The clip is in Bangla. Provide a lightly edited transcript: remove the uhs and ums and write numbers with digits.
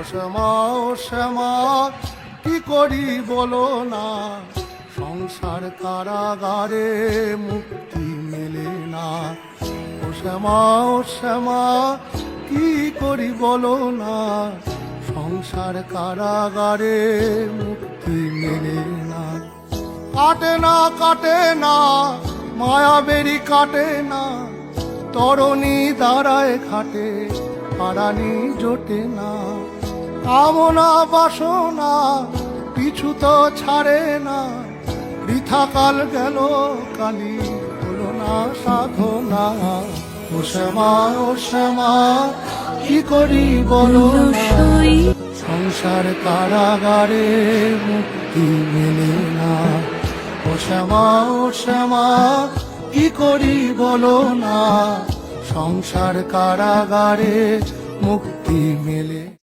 শ্যামা ও শ্যামা কি করি বলো না, সংসার কারাগারে মুক্তি মেলে না। ও শ্যামা ও শ্যামা কি করি বলো না, সংসার কারাগারে মুক্তি মেলে না। কাটে না মায়াবেরি কাটে না, তরণী দাঁড়ায় ঘাটে পারানি জোটে না। কামনা বাসনা পিছু তো ছাড়ে না, বৃথা কাল গেল কালি হলো না সাধনা। ও শ্যামা ও শ্যামা কি করি বলো না, সংসার কারাগারে মুক্তি মেলে না। ও শ্যামা ও শ্যামা কি করি বলো না, সংসার কারাগারে মুক্তি মেলে।